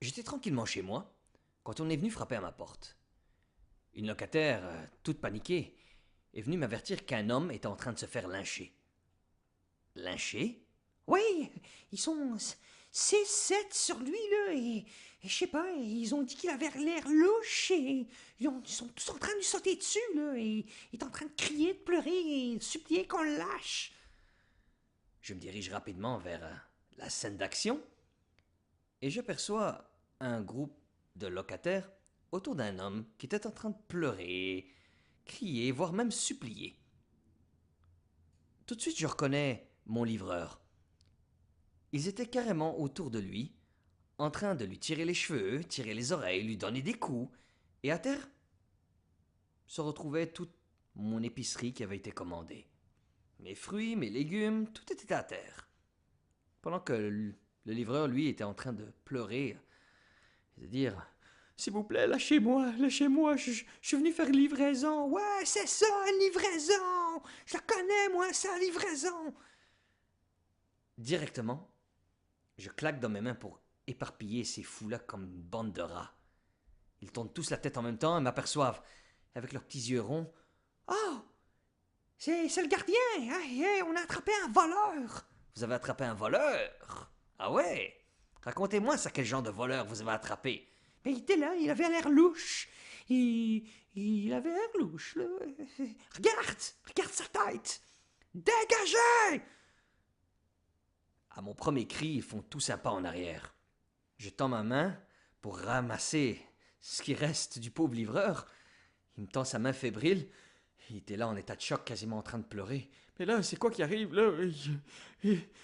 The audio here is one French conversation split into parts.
J'étais tranquillement chez moi quand on est venu frapper à ma porte. Une locataire, toute paniquée, est venue m'avertir qu'un homme était en train de se faire lyncher. Lyncher? Oui, ils sont 6, 7 sur lui, là, et je sais pas, ils ont dit qu'il avait l'air louche, et ils sont tous en train de lui sauter dessus, là, et il est en train de crier, de pleurer, et de supplier qu'on le lâche. Je me dirige rapidement vers la scène d'action et j'aperçois un groupe de locataires autour d'un homme qui était en train de pleurer, crier, voire même supplier. Tout de suite, je reconnais mon livreur. Ils étaient carrément autour de lui, en train de lui tirer les cheveux, tirer les oreilles, lui donner des coups, et à terre se retrouvait toute mon épicerie qui avait été commandée. Mes fruits, mes légumes, tout était à terre. Pendant que le livreur, lui, était en train de pleurer, de dire s'il vous plaît, lâchez-moi, je suis venu faire une livraison. Ouais, c'est ça, une livraison! Je la connais, moi, ça, livraison! Directement, je claque dans mes mains pour éparpiller ces fous-là comme une bande de rats. Ils tournent tous la tête en même temps et m'aperçoivent, avec leurs petits yeux ronds. Oh! C'est le gardien! Hey, hey, on a attrapé un voleur! Vous avez attrapé un voleur? Ah ouais? Racontez-moi ça, quel genre de voleur vous avez attrapé? Mais il était là, il avait l'air louche. Il avait l'air louche, là. Regarde sa tête! Dégagez! À mon premier cri, ils font tous un pas en arrière. Je tends ma main pour ramasser ce qui reste du pauvre livreur. Il me tend sa main fébrile. Il était là en état de choc, quasiment en train de pleurer. Mais là, c'est quoi qui arrive, là?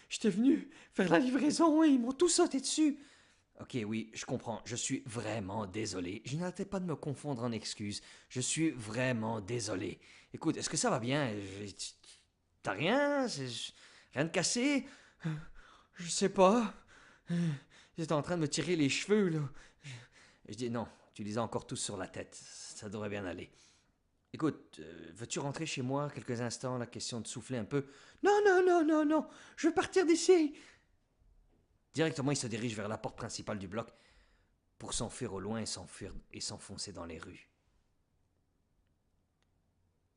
J'étais venu faire la livraison et ils m'ont tous sauté dessus. Ok, oui, je comprends. Je suis vraiment désolé. Je n'arrêtais pas de me confondre en excuses. Je suis vraiment désolé. Écoute, est-ce que ça va bien? T'as rien? Rien de cassé? Je sais pas. Ils étaient en train de me tirer les cheveux, là. Je dis non, tu les as encore tous sur la tête. Ça devrait bien aller. Écoute, veux-tu rentrer chez moi quelques instants, la question de souffler un peu? Non, je veux partir d'ici. Directement, il se dirige vers la porte principale du bloc pour s'enfuir au loin et s'enfuir et s'enfoncer dans les rues.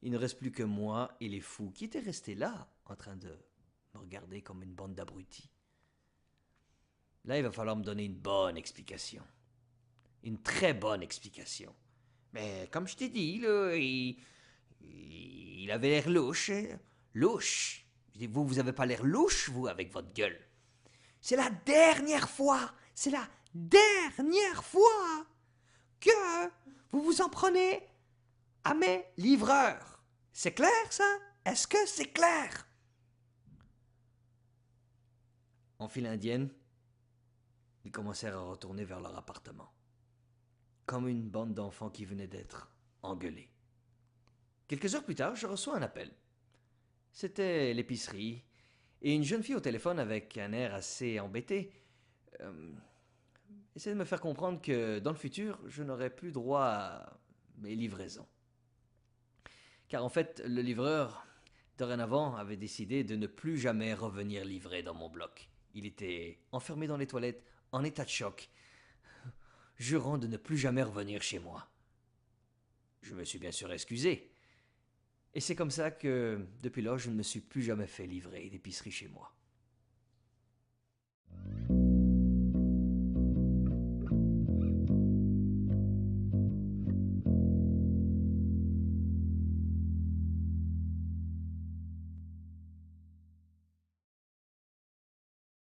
Il ne reste plus que moi et les fous qui étaient restés là, en train de me regarder comme une bande d'abrutis. Là, il va falloir me donner une bonne explication. Une très bonne explication. Mais comme je t'ai dit, là, il avait l'air louche. Hein? Louche. Je dis, vous avez pas l'air louche, vous, avec votre gueule. C'est la dernière fois, c'est la dernière fois que vous vous en prenez à mes livreurs. C'est clair, ça? Est-ce que c'est clair? En file indienne, ils commencèrent à retourner vers leur appartement. Comme une bande d'enfants qui venaient d'être engueulés. Quelques heures plus tard, je reçois un appel. C'était l'épicerie, et une jeune fille au téléphone avec un air assez embêté essaie de me faire comprendre que dans le futur, je n'aurai plus droit à mes livraisons. Car en fait, le livreur, dorénavant, avait décidé de ne plus jamais revenir livrer dans mon bloc. Il était enfermé dans les toilettes, en état de choc, jurant de ne plus jamais revenir chez moi. Je me suis bien sûr excusé. Et c'est comme ça que, depuis lors, je ne me suis plus jamais fait livrer d'épicerie chez moi.